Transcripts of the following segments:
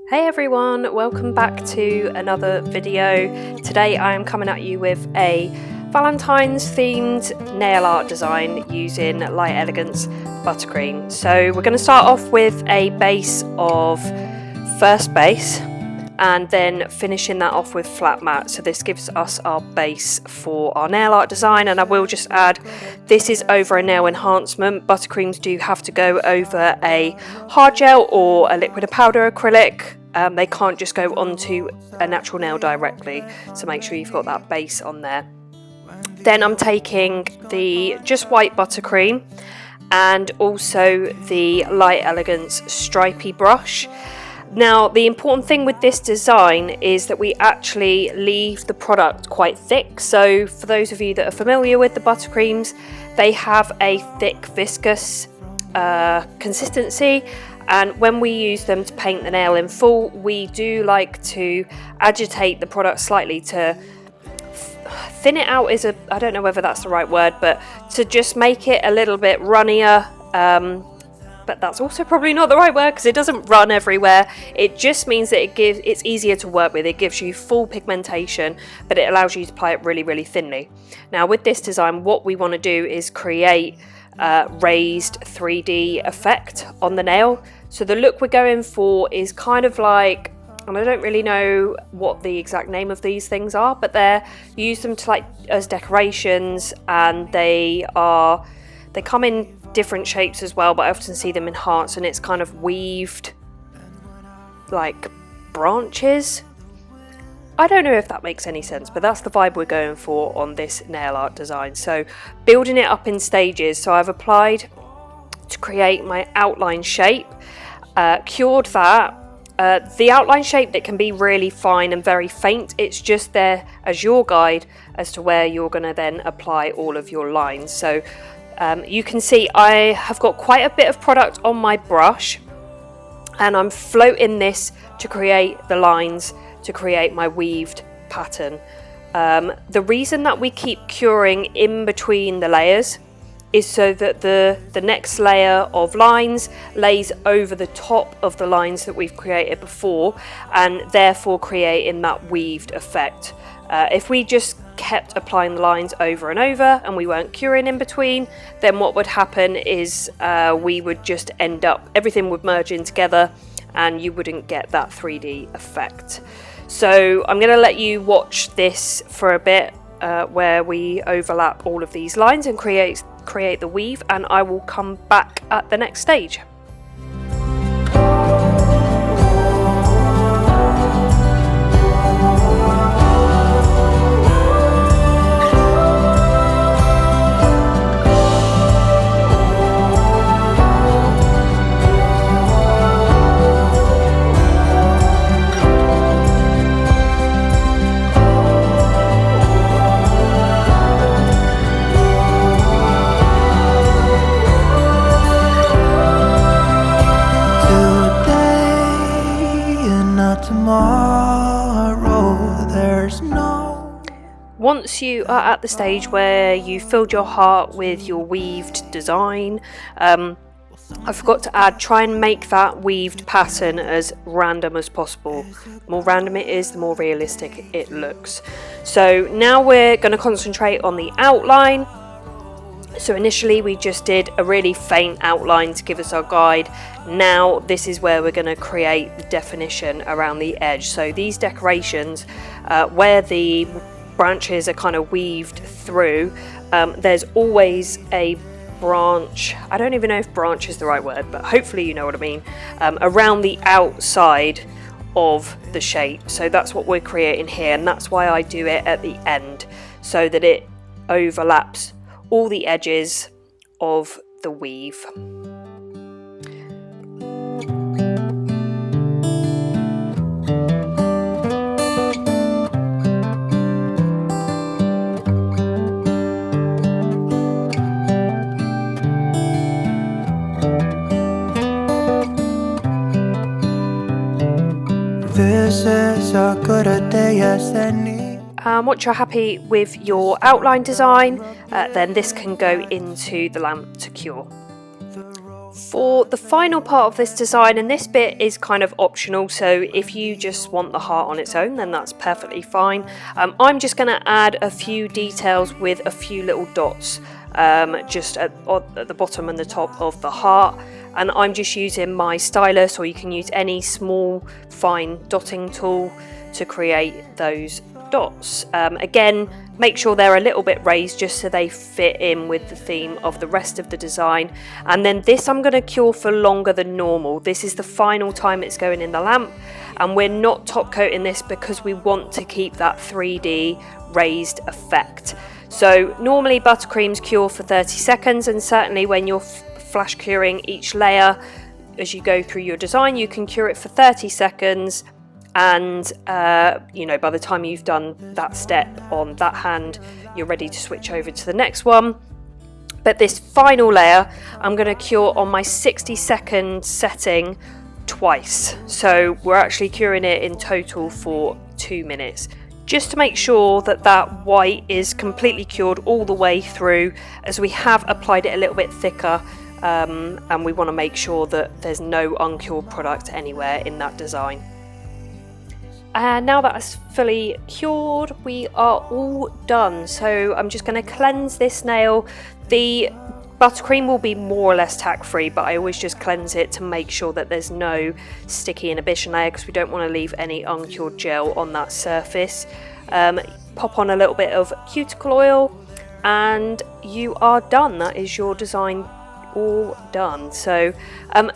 Hey everyone, welcome back to another video. Today I am coming at you with a Valentine's themed nail art design using Light Elegance Buttercream. So we're going to start off with a base of first base and then finishing that off with flat matte. So this gives us our base for our nail art design, and I will just add this is over a nail enhancement. Buttercreams do have to go over a hard gel or a liquid or powder acrylic. They can't just go onto a natural nail directly, so make sure you've got that base on there. Then I'm taking the just white buttercream and also the Light Elegance Stripy brush. Now the important thing with this design is that we actually leave the product quite thick. So for those of you that are familiar with the buttercreams, they have a thick viscous consistency, and when we use them to paint the nail in full, we do like to agitate the product slightly to thin it out. I don't know whether that's the right word, but to just make it a little bit runnier. But that's also probably not the right word because it doesn't run everywhere. It just means that it's easier to work with. It gives you full pigmentation, but it allows you to apply it really, really thinly. Now with this design, what we want to do is create raised 3D effect on the nail. So the look we're going for is kind of like, and I don't really know what the exact name of these things are, but you use them to as decorations, and they come in different shapes as well, but I often see them in hearts, and it's kind of weaved like branches. I don't know if that makes any sense, but that's the vibe we're going for on this nail art design. So building it up in stages. So I've applied to create my outline shape, cured that. The outline shape, that can be really fine and very faint. It's just there as your guide as to where you're going to then apply all of your lines. So you can see I have got quite a bit of product on my brush, and I'm floating this to create the lines, to create my weaved pattern. The reason that we keep curing in between the layers is so that the next layer of lines lays over the top of the lines that we've created before, and therefore creating that weaved effect. If we just kept applying the lines over and over and we weren't curing in between, then what would happen is we would just end up, everything would merge in together and you wouldn't get that 3D effect. So I'm going to let you watch this for a bit where we overlap all of these lines and create the weave, and I will come back at the next stage. Once you are at the stage where you filled your heart with your weaved design, I forgot to add, try and make that weaved pattern as random as possible. The more random it is, the more realistic it looks. So now we're going to concentrate on the outline. So initially we just did a really faint outline to give us our guide. Now this is where we're going to create the definition around the edge. So these decorations, where the branches are kind of weaved through, there's always a branch, I don't even know if branch is the right word, but hopefully you know what I mean, around the outside of the shape. So that's what we're creating here, and that's why I do it at the end, so that it overlaps all the edges of the weave. This is a good day as any. Once you're happy with your outline design, then this can go into the lamp to cure. For the final part of this design, and this bit is kind of optional, so if you just want the heart on its own, then that's perfectly fine. I'm just going to add a few details with a few little dots just at the bottom and the top of the heart, and I'm just using my stylus, or you can use any small fine dotting tool to create those dots. Again, make sure they're a little bit raised just so they fit in with the theme of the rest of the design. And then this I'm going to cure for longer than normal. This is the final time it's going in the lamp, and we're not top coating this because we want to keep that 3D raised effect. So normally buttercreams cure for 30 seconds, and certainly when you're flash curing each layer as you go through your design, you can cure it for 30 seconds. And you know, by the time you've done that step on that hand, you're ready to switch over to the next one. But this final layer I'm going to cure on my 60-second setting twice, so we're actually curing it in total for 2 minutes, just to make sure that that white is completely cured all the way through, as we have applied it a little bit thicker, and we want to make sure that there's no uncured product anywhere in that design. And now that it's fully cured, we are all done. So I'm just going to cleanse this nail. The buttercream will be more or less tack free, but I always just cleanse it to make sure that there's no sticky inhibition layer, because we don't want to leave any uncured gel on that surface. Pop on a little bit of cuticle oil and you are done. That is your design all done. So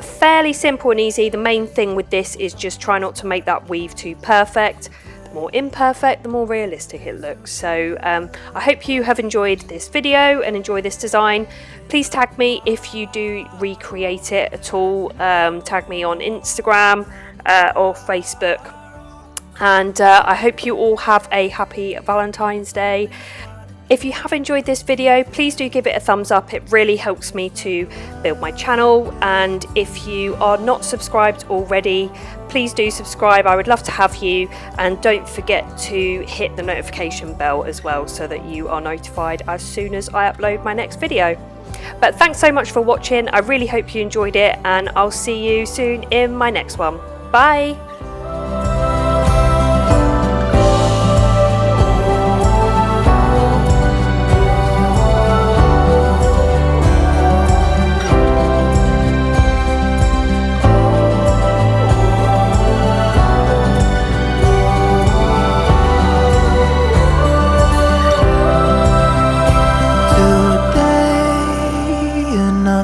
fairly simple and easy. The main thing with this is just try not to make that weave too perfect. The more imperfect, the more realistic it looks. So I hope you have enjoyed this video and enjoy this design. Please tag me if you do recreate it at all. Tag me on Instagram or Facebook, and I hope you all have a happy Valentine's Day. If you have enjoyed this video, please do give it a thumbs up. It really helps me to build my channel. And if you are not subscribed already, please do subscribe. I would love to have you. And don't forget to hit the notification bell as well, so that you are notified as soon as I upload my next video. But thanks so much for watching. I really hope you enjoyed it, and I'll see you soon in my next one. Bye.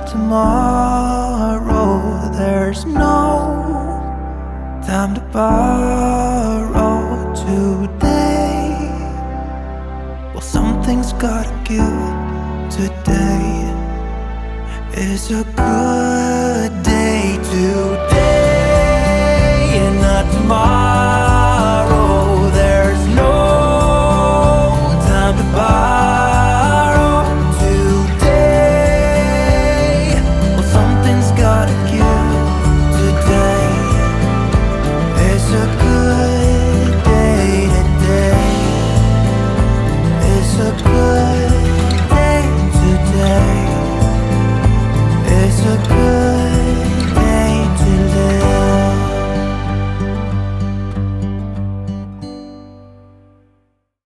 Tomorrow, there's no time to borrow today. Well, something's gotta give. Today is a good day today.